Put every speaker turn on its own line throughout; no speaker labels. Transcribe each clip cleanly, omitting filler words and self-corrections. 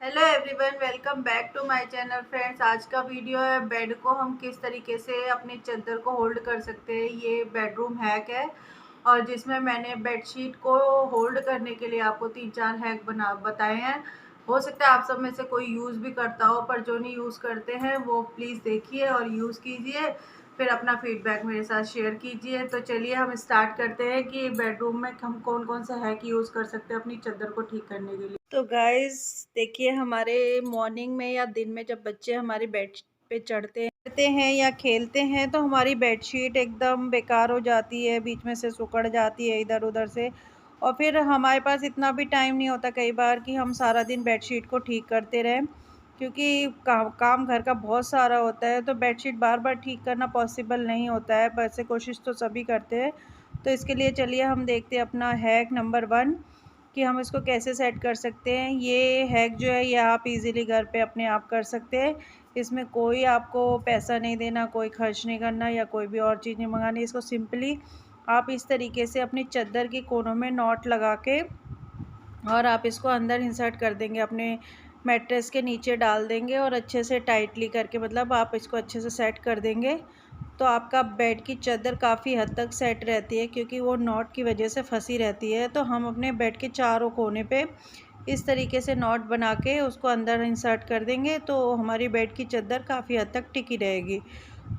Hello everyone, welcome back to my channel friends. आज का video है बेड को हम किस तरीके से अपनी चादर को होल्ड कर सकते हैं। ये बेडरूम हैक है और जिसमें मैंने बेडशीट को होल्ड करने के लिए आपको 3-4 हैक बताए हैं। हो सकता है आप सब में से कोई यूज़ भी करता हो, पर जो नहीं यूज़ करते हैं वो प्लीज़ देखिए और यूज़ कीजिए, फिर अपना फीडबैक मेरे साथ शेयर कीजिए। तो चलिए हम स्टार्ट करते हैं कि बेडरूम में हम कौन कौन सा हैक यूज़ कर सकते हैं अपनी चादर को ठीक करने के लिए। तो गाइस देखिए, हमारे मॉर्निंग में या दिन में जब बच्चे हमारी बेड पे चढ़ते हैं या खेलते हैं तो हमारी बेडशीट एकदम बेकार हो जाती है, बीच में से सिकुड़ जाती है इधर उधर से। और फिर हमारे पास इतना भी टाइम नहीं होता कई बार कि हम सारा दिन बेडशीट को ठीक करते रहें, क्योंकि काम घर का बहुत सारा होता है। तो बेडशीट बार बार ठीक करना पॉसिबल नहीं होता है, वैसे कोशिश तो सभी करते हैं। तो इसके लिए चलिए हम देखते हैं अपना हैक नंबर 1 कि हम इसको कैसे सेट कर सकते हैं। ये हैक जो है ये आप इजीली घर पे अपने आप कर सकते हैं। इसमें कोई आपको पैसा नहीं देना, कोई खर्च नहीं करना या कोई भी और चीज़ नहीं मंगानी। इसको सिंपली आप इस तरीके से अपनी चादर के कोनों में नॉट लगा के और आप इसको अंदर इंसर्ट कर देंगे, अपने मैट्रेस के नीचे डाल देंगे और अच्छे से टाइटली करके, मतलब आप इसको अच्छे से सेट कर देंगे। तो आपका बेड की चादर काफ़ी हद तक सेट रहती है, क्योंकि वो नॉट की वजह से फंसी रहती है। तो हम अपने बेड के चारों कोने पे इस तरीके से नॉट बना के उसको अंदर इंसर्ट कर देंगे, तो हमारी बेड की चादर काफ़ी हद तक टिकी रहेगी।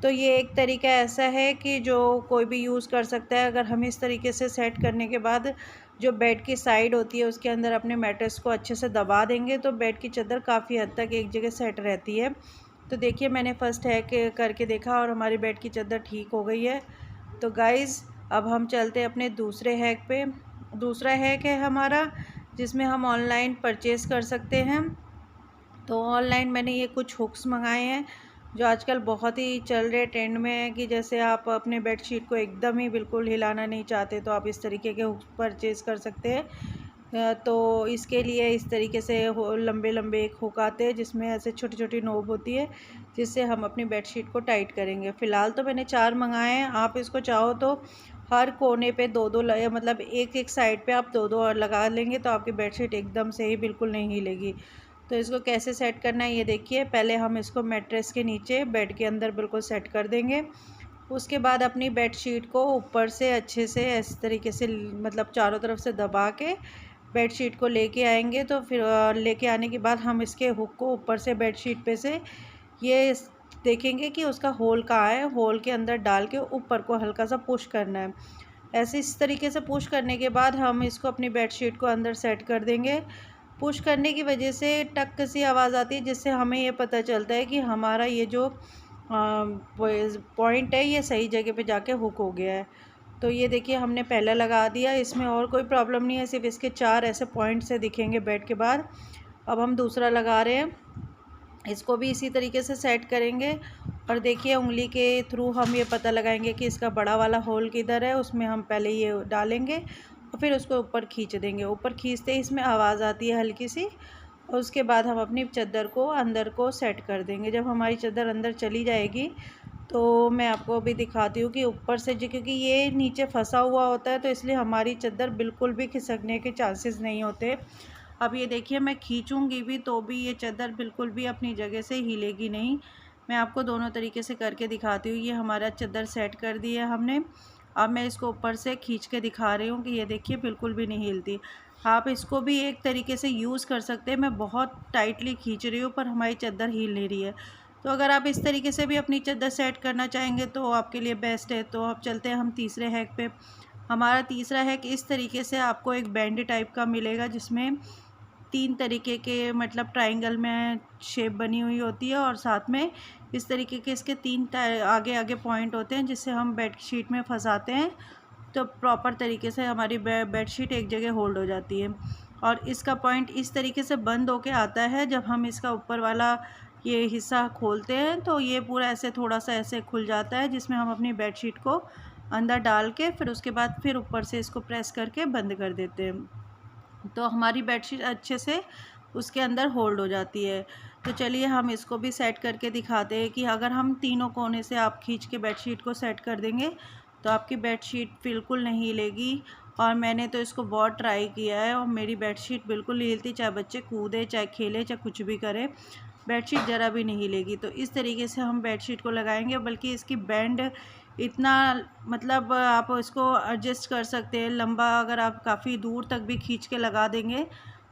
तो ये एक तरीका ऐसा है कि जो कोई भी यूज़ कर सकता है। अगर हम इस तरीके से सेट करने के बाद जो बेड की साइड होती है उसके अंदर अपने मैट्रेस को अच्छे से दबा देंगे, तो बेड की चादर काफ़ी हद तक एक जगह सेट रहती है। तो देखिए, मैंने फ़र्स्ट हैक करके देखा और हमारी बेड की चादर ठीक हो गई है। तो गाइज़ अब हम चलते हैं अपने दूसरे हैक पे। दूसरा हैक है हमारा जिसमें हम ऑनलाइन परचेज़ कर सकते हैं। तो ऑनलाइन मैंने ये कुछ हुक्स मंगाए हैं जो आजकल बहुत ही चल रहे ट्रेंड में है, कि जैसे आप अपने बेडशीट को एकदम ही बिल्कुल हिलाना नहीं चाहते तो आप इस तरीके के हुक्स परचेज़ कर सकते हैं। तो इसके लिए इस तरीके से लंबे लंबे एक हुक आते हैं जिसमें ऐसे छोटी छोटी नोब होती है, जिससे हम अपनी बेडशीट को टाइट करेंगे। फ़िलहाल तो मैंने 4 मंगाए हैं। आप इसको चाहो तो हर कोने पे 2-2 मतलब एक-एक साइड पे आप 2-2 और लगा लेंगे तो आपकी बेडशीट एकदम से ही बिल्कुल नहीं हिलेगी। तो इसको कैसे सेट करना है ये देखिए। पहले हम इसको मैट्रेस के नीचे बेड के अंदर बिल्कुल सेट कर देंगे। उसके बाद अपनी बेडशीट को ऊपर से अच्छे से इस तरीके से मतलब चारों तरफ से दबा के बेडशीट को लेके आएंगे। तो फिर लेके आने के बाद हम इसके हुक को ऊपर से बेडशीट पे से ये देखेंगे कि उसका होल कहाँ है। होल के अंदर डाल के ऊपर को हल्का सा पुश करना है। ऐसे इस तरीके से पुश करने के बाद हम इसको अपनी बेडशीट को अंदर सेट कर देंगे। पुश करने की वजह से टक सी आवाज़ आती है, जिससे हमें ये पता चलता है कि हमारा ये जो पॉइंट है ये सही जगह पे जाके हुक हो गया है। तो ये देखिए, हमने पहला लगा दिया, इसमें और कोई प्रॉब्लम नहीं है, सिर्फ इसके 4 ऐसे पॉइंट से दिखेंगे बेड के बाद। अब हम दूसरा लगा रहे हैं, इसको भी इसी तरीके से सेट करेंगे। और देखिए, उंगली के थ्रू हम ये पता लगाएंगे कि इसका बड़ा वाला होल किधर है। उसमें हम पहले ये डालेंगे और फिर उसको ऊपर खींच देंगे। ऊपर खींचते ही इसमें आवाज़ आती है हल्की सी, और उसके बाद हम अपनी चादर को अंदर को सेट कर देंगे। जब हमारी चादर अंदर चली जाएगी तो मैं आपको अभी दिखाती हूँ कि ऊपर से जो, क्योंकि ये नीचे फंसा हुआ होता है तो इसलिए हमारी चादर बिल्कुल भी खिसकने के चांसेस नहीं होते। अब ये देखिए, मैं खींचूँगी भी तो भी ये चादर बिल्कुल भी अपनी जगह से हिलेगी नहीं। मैं आपको दोनों तरीके से करके दिखाती हूँ। ये हमारा चादर सेट कर दी है हमने। अब मैं इसको ऊपर से खींच के दिखा रही हूँ कि ये देखिए बिल्कुल भी नहीं हिलती। आप इसको भी एक तरीके से यूज़ कर सकते हैं। मैं बहुत टाइटली खींच रही हूँ पर हमारी चादर हिल नहीं रही है। तो अगर आप इस तरीके से भी अपनी चादर सेट करना चाहेंगे तो आपके लिए बेस्ट है। तो अब चलते हैं हम तीसरे हैक पे। हमारा तीसरा हैक इस तरीके से आपको एक बैंड टाइप का मिलेगा, जिसमें 3 तरीके के मतलब ट्रायंगल में शेप बनी हुई होती है और साथ में इस तरीके के इसके 3 आगे आगे पॉइंट होते हैं, जिससे हम बेडशीट में फंसाते हैं तो प्रॉपर तरीके से हमारी बेडशीट एक जगह होल्ड हो जाती है। और इसका पॉइंट इस तरीके से बंद होके आता है, जब हम इसका ऊपर वाला ये हिस्सा खोलते हैं तो ये पूरा ऐसे थोड़ा सा ऐसे खुल जाता है, जिसमें हम अपनी बेडशीट को अंदर डाल के फिर उसके बाद फिर ऊपर से इसको प्रेस करके बंद कर देते हैं। तो हमारी बेडशीट अच्छे से उसके अंदर होल्ड हो जाती है। तो चलिए हम इसको भी सेट करके दिखाते हैं कि अगर हम तीनों कोने से आप खींच के बेडशीट को सेट कर देंगे तो आपकी बेडशीट बिल्कुल नहीं हिलेगी और मैंने तो इसको बहुत ट्राई किया है और मेरी बेडशीट बिल्कुल नहीं हिलती, चाहे बच्चे कूदे, चाहे खेले, चाहे कुछ भी करे, बेडशीट ज़रा भी नहीं हिलेगी। तो इस तरीके से हम बेडशीट को लगाएंगे, बल्कि इसकी बैंड इतना, मतलब आप इसको एडजस्ट कर सकते हैं लंबा, अगर आप काफ़ी दूर तक भी खींच के लगा देंगे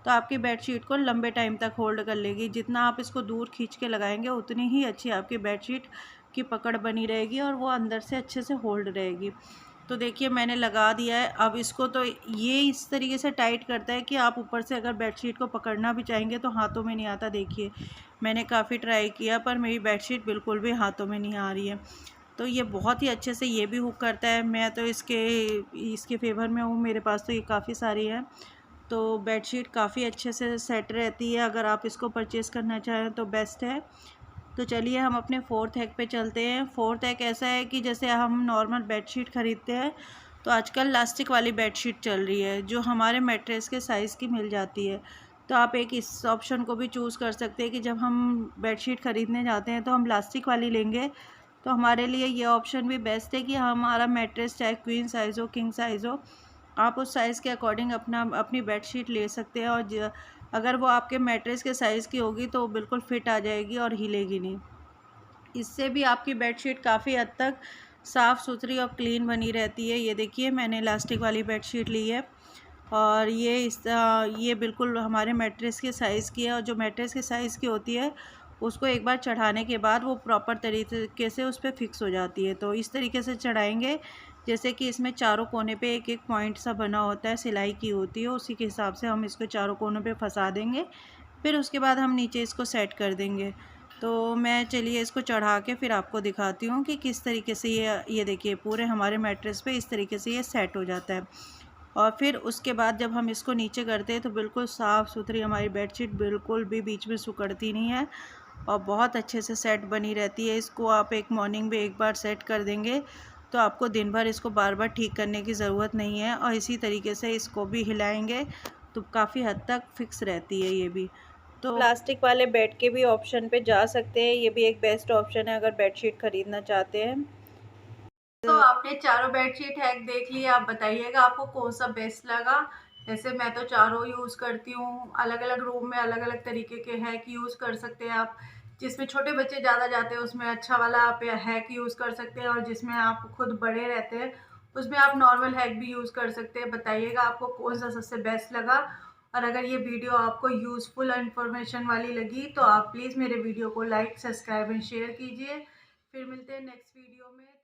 तो आपकी बेडशीट को लंबे टाइम तक होल्ड कर लेगी। जितना आप इसको दूर खींच के लगाएंगे उतनी ही अच्छी आपकी बेडशीट की पकड़ बनी रहेगी और वो अंदर से अच्छे से होल्ड रहेगी। तो देखिए मैंने लगा दिया है। अब इसको तो ये इस तरीके से टाइट करता है कि आप ऊपर से अगर बेडशीट को पकड़ना भी चाहेंगे तो हाथों में नहीं आता। देखिए मैंने काफ़ी ट्राई किया पर मेरी बेडशीट बिल्कुल भी हाथों में नहीं आ रही है। तो ये बहुत ही अच्छे से ये भी हुक करता है। मैं तो इसके फेवर में हूँ, मेरे पास तो ये काफ़ी सारी है। तो बेडशीट काफ़ी अच्छे से सेट रहती है। अगर आप इसको परचेज़ करना चाहें तो बेस्ट है। तो चलिए हम अपने फोर्थ हैक पे चलते हैं। फोर्थ हैक ऐसा है कि जैसे हम नॉर्मल बेडशीट ख़रीदते हैं तो आजकल लास्टिक वाली बेडशीट चल रही है जो हमारे मैट्रेस के साइज़ की मिल जाती है। तो आप एक इस ऑप्शन को भी चूज़ कर सकते हैं कि जब हम बेडशीट ख़रीदने जाते हैं तो हम लास्टिक वाली लेंगे। तो हमारे लिए ये ऑप्शन भी बेस्ट है कि हमारा मैट्रेस चाहे क्वीन साइज़ हो, किंग साइज़ हो, आप उस साइज़ के अकॉर्डिंग अपनी बेडशीट ले सकते हैं। और अगर वो आपके मैट्रेस के साइज़ की होगी तो बिल्कुल फिट आ जाएगी और हिलेगी नहीं। इससे भी आपकी बेडशीट काफ़ी हद तक साफ़ सुथरी और क्लीन बनी रहती है। ये देखिए मैंने इलास्टिक वाली बेडशीट ली है और ये बिल्कुल हमारे मैट्रेस के साइज़ की है। और जो मैट्रेस के साइज़ की होती है उसको एक बार चढ़ाने के बाद वो प्रॉपर तरीके से उस पर फिक्स हो जाती है। तो इस तरीके से चढ़ाएंगे जैसे कि इसमें चारों कोने पे एक एक पॉइंट सा बना होता है, सिलाई की होती है, उसी के हिसाब से हम इसको चारों कोनों पे फंसा देंगे। फिर उसके बाद हम नीचे इसको सेट कर देंगे। तो मैं चलिए इसको चढ़ा के फिर आपको दिखाती हूँ कि किस तरीके से ये देखिए पूरे हमारे मैट्रेस पे इस तरीके से ये सेट हो जाता है। और फिर उसके बाद जब हम इसको नीचे करते हैं तो बिल्कुल साफ़ सुथरी हमारी बेडशीट बिल्कुल भी बीच में सिकुड़ती नहीं है और बहुत अच्छे से सेट बनी रहती है। इसको आप एक मॉर्निंग में एक बार सेट कर देंगे तो आपको दिन भर इसको बार बार ठीक करने की ज़रूरत नहीं है। और इसी तरीके से इसको भी हिलाएंगे तो काफ़ी हद तक फिक्स रहती है ये भी। तो प्लास्टिक वाले बेड के भी ऑप्शन पे जा सकते हैं, ये भी एक बेस्ट ऑप्शन है अगर बेडशीट ख़रीदना चाहते हैं। तो आपने चारों बेडशीट हैक देख लिए, आप बताइएगा आपको कौन सा बेस्ट लगा। जैसे मैं तो चारों यूज़ करती हूँ, अलग अलग रूम में अलग अलग तरीके के हैक यूज़ कर सकते हैं आप। जिसमें छोटे बच्चे ज़्यादा जाते हैं उसमें अच्छा वाला आप हैक यूज़ कर सकते हैं, और जिसमें आप खुद बड़े रहते हैं उसमें आप नॉर्मल हैक भी यूज़ कर सकते हैं। बताइएगा आपको कौन सा सबसे बेस्ट लगा। और अगर ये वीडियो आपको यूज़फुल और इन्फॉर्मेशन वाली लगी तो आप प्लीज़ मेरे वीडियो को लाइक, सब्सक्राइब एंड शेयर कीजिए। फिर मिलते हैं नेक्स्ट वीडियो में।